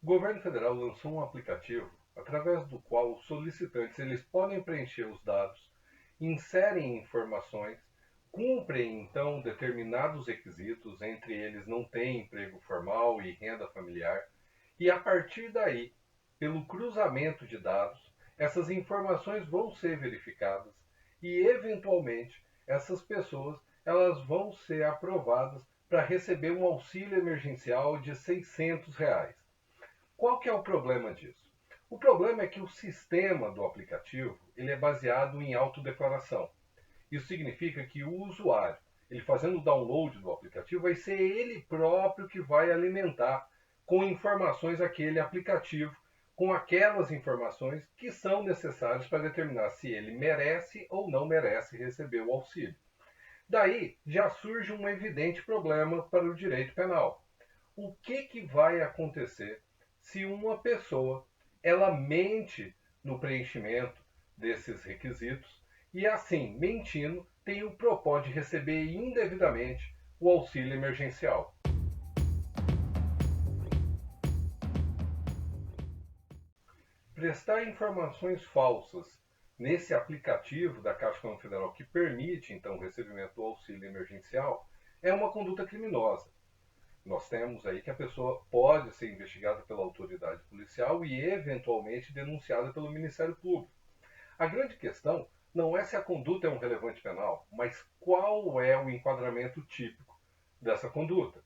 governo federal lançou um aplicativo através do qual os solicitantes eles podem preencher os dados, inserem informações, cumprem então determinados requisitos, entre eles não tem emprego formal e renda familiar, e a partir daí, pelo cruzamento de dados, essas informações vão ser verificadas e eventualmente essas pessoas elas vão ser aprovadas para receber um auxílio emergencial de R$ 600. Qual que é o problema disso? O problema é que o sistema do aplicativo ele é baseado em autodeclaração. Isso significa que o usuário, ele fazendo o download do aplicativo, vai ser ele próprio que vai alimentar com informações aquele aplicativo, com aquelas informações que são necessárias para determinar se ele merece ou não merece receber o auxílio. Daí já surge um evidente problema para o direito penal. O que vai acontecer se uma pessoa ela mente no preenchimento desses requisitos e assim, mentindo, tem o propósito de receber indevidamente o auxílio emergencial? Prestar informações falsas nesse aplicativo da Caixa Econômica Federal que permite então o recebimento do auxílio emergencial é uma conduta criminosa. Nós temos aí que a pessoa pode ser investigada pela autoridade policial e eventualmente denunciada pelo Ministério Público. A grande questão não é se a conduta é um relevante penal, mas qual é o enquadramento típico dessa conduta.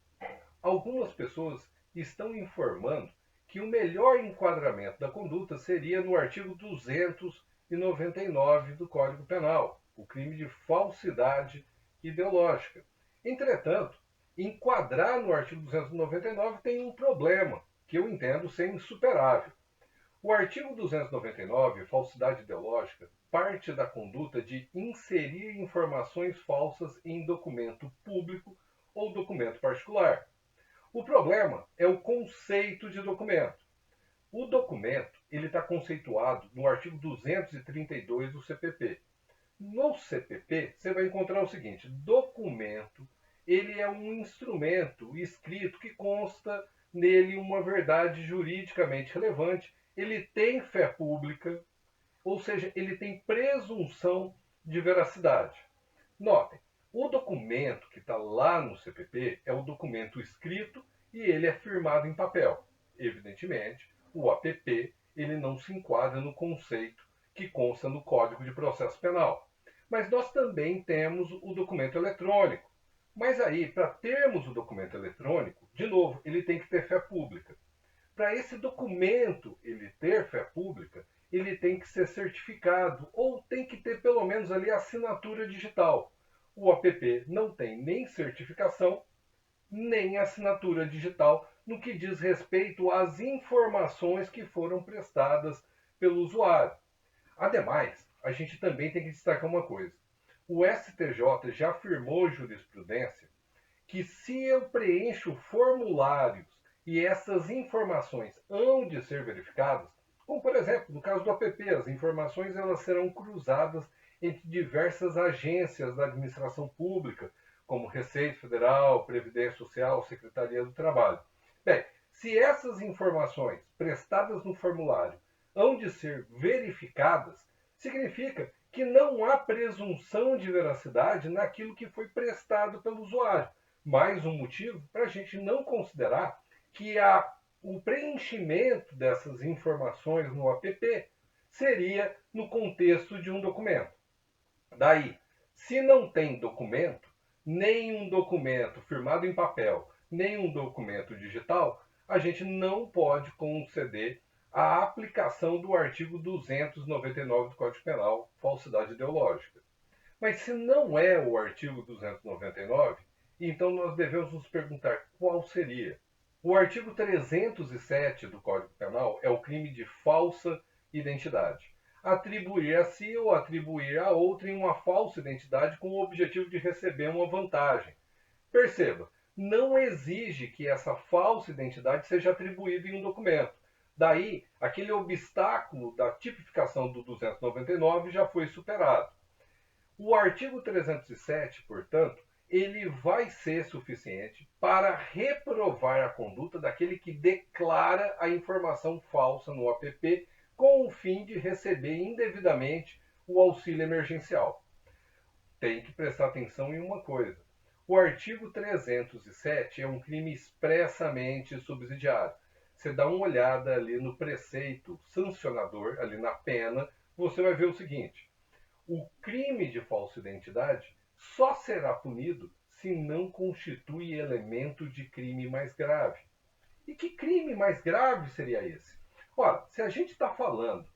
Algumas pessoas estão informando que o melhor enquadramento da conduta seria no artigo 299 do Código Penal, o crime de falsidade ideológica. Entretanto, enquadrar no artigo 299 tem um problema, que eu entendo ser insuperável. O artigo 299, falsidade ideológica, parte da conduta de inserir informações falsas em documento público ou documento particular. O problema é o conceito de documento. O documento ele está conceituado no artigo 232 do CPP. No CPP, você vai encontrar o seguinte: documento ele é um instrumento escrito que consta nele uma verdade juridicamente relevante, ele tem fé pública, ou seja, ele tem presunção de veracidade. Notem, o documento que está lá no CPP é o documento escrito e ele é firmado em papel. Evidentemente, o APP ele não se enquadra no conceito que consta no Código de Processo Penal. Mas nós também temos o documento eletrônico. Mas aí, para termos o documento eletrônico, de novo, ele tem que ter fé pública. Para esse documento ele ter fé pública, ele tem que ser certificado ou tem que ter pelo menos ali a assinatura digital. O app não tem nem certificação, nem assinatura digital no que diz respeito às informações que foram prestadas pelo usuário. Ademais, a gente também tem que destacar uma coisa. O STJ já afirmou jurisprudência que se eu preencho formulários e essas informações hão de ser verificadas, como por exemplo, no caso do app, as informações elas serão cruzadas entre diversas agências da administração pública, como Receita Federal, Previdência Social, Secretaria do Trabalho. Bem, se essas informações prestadas no formulário hão de ser verificadas, significa que não há presunção de veracidade naquilo que foi prestado pelo usuário. Mais um motivo para a gente não considerar que o preenchimento dessas informações no app seria no contexto de um documento. Daí, se não tem documento, nem um documento firmado em papel, nem um documento digital, a gente não pode conceder a aplicação do artigo 299 do Código Penal, falsidade ideológica. Mas se não é o artigo 299, então nós devemos nos perguntar qual seria. O artigo 307 do Código Penal é o crime de falsa identidade. Atribuir a si ou atribuir a outrem uma falsa identidade com o objetivo de receber uma vantagem. Perceba, não exige que essa falsa identidade seja atribuída em um documento. Daí, aquele obstáculo da tipificação do 299 já foi superado. O artigo 307, portanto, ele vai ser suficiente para reprovar a conduta daquele que declara a informação falsa no app com o fim de receber indevidamente o auxílio emergencial. Tem que prestar atenção em uma coisa. O artigo 307 é um crime expressamente subsidiário. Você dá uma olhada ali no preceito sancionador, ali na pena, você vai ver o seguinte: o crime de falsa identidade só será punido se não constitui elemento de crime mais grave. E que crime mais grave seria esse? Ora, se a gente está falando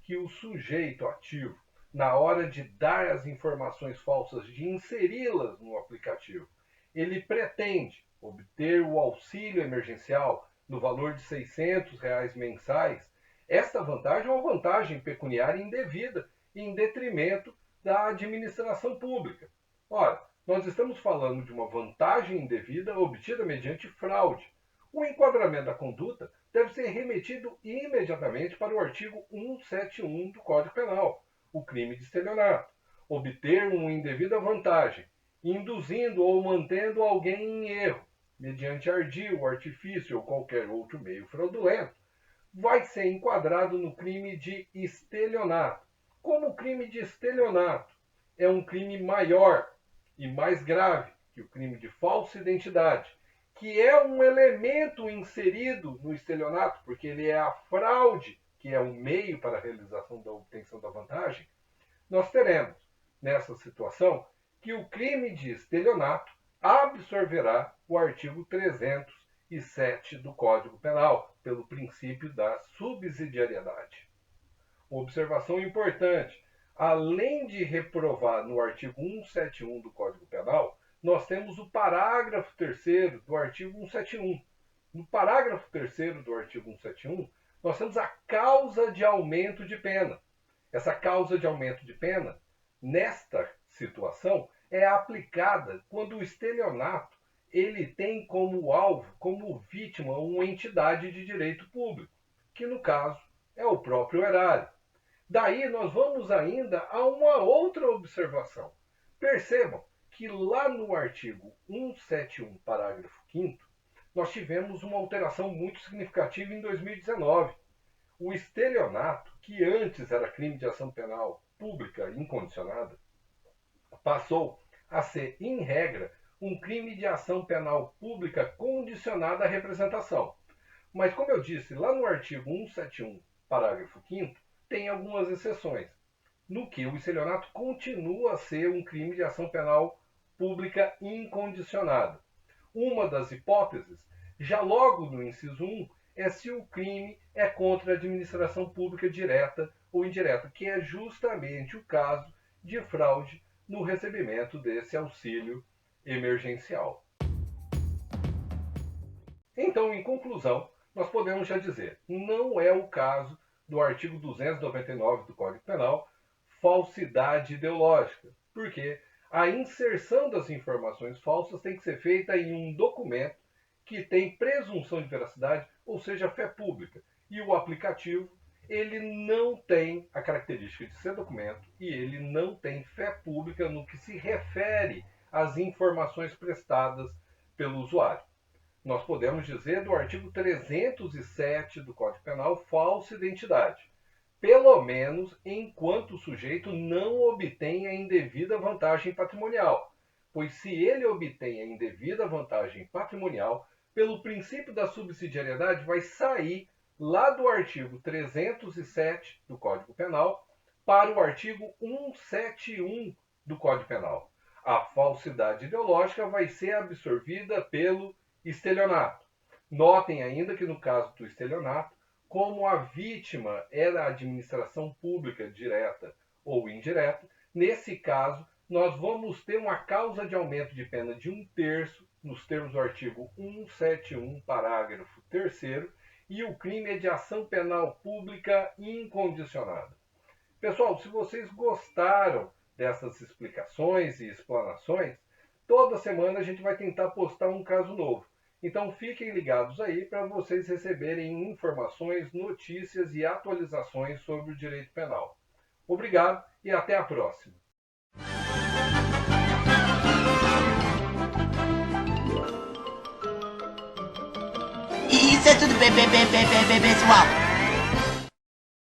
que o sujeito ativo, na hora de dar as informações falsas, de inseri-las no aplicativo, ele pretende obter o auxílio emergencial no valor de R$ 600 mensais, esta vantagem é uma vantagem pecuniária indevida, em detrimento da administração pública. Ora, nós estamos falando de uma vantagem indevida obtida mediante fraude. O enquadramento da conduta deve ser remetido imediatamente para o artigo 171 do Código Penal, o crime de estelionato. Obter uma indevida vantagem, induzindo ou mantendo alguém em erro, mediante ardil, artifício ou qualquer outro meio fraudulento, vai ser enquadrado no crime de estelionato. Como o crime de estelionato é um crime maior e mais grave que o crime de falsa identidade, que é um elemento inserido no estelionato, porque ele é a fraude, que é o meio para a realização da obtenção da vantagem, nós teremos, nessa situação, que o crime de estelionato absorverá o artigo 307 do Código Penal, pelo princípio da subsidiariedade. Observação importante: além de reprovar no artigo 171 do Código Penal, nós temos o parágrafo 3º do artigo 171. No parágrafo 3º do artigo 171, nós temos a causa de aumento de pena. Essa causa de aumento de pena, nesta situação, é aplicada quando o estelionato ele tem como alvo, como vítima, uma entidade de direito público, que no caso é o próprio erário. Daí nós vamos ainda a uma outra observação. Percebam que lá no artigo 171, parágrafo 5º, nós tivemos uma alteração muito significativa em 2019. O estelionato, que antes era crime de ação penal pública incondicionada, passou a ser, em regra, um crime de ação penal pública condicionada à representação. Mas, como eu disse, lá no artigo 171, parágrafo 5º, tem algumas exceções, no que o estelionato continua a ser um crime de ação penal pública incondicionada. Uma das hipóteses, já logo no inciso 1, é se o crime é contra a administração pública direta ou indireta, que é justamente o caso de fraude no recebimento desse auxílio emergencial. Então, em conclusão, nós podemos já dizer, não é o caso do artigo 299 do Código Penal, falsidade ideológica, porque a inserção das informações falsas tem que ser feita em um documento que tem presunção de veracidade, ou seja, fé pública. E o aplicativo, ele não tem a característica de ser documento e ele não tem fé pública no que se refere às informações prestadas pelo usuário. Nós podemos dizer do artigo 307 do Código Penal, falsa identidade. Pelo menos enquanto o sujeito não obtenha indevida vantagem patrimonial. Pois se ele obtém a indevida vantagem patrimonial, pelo princípio da subsidiariedade, vai sair lá do artigo 307 do Código Penal para o artigo 171 do Código Penal. A falsidade ideológica vai ser absorvida pelo estelionato. Notem ainda que no caso do estelionato, como a vítima era a administração pública direta ou indireta, nesse caso nós vamos ter uma causa de aumento de pena de 1/3, nos termos do artigo 171, parágrafo 3º, e o crime é de ação penal pública incondicionada. Pessoal, se vocês gostaram dessas explicações e explanações, toda semana a gente vai tentar postar um caso novo. Então fiquem ligados aí para vocês receberem informações, notícias e atualizações sobre o direito penal. Obrigado e até a próxima. isso é tudo, pessoal.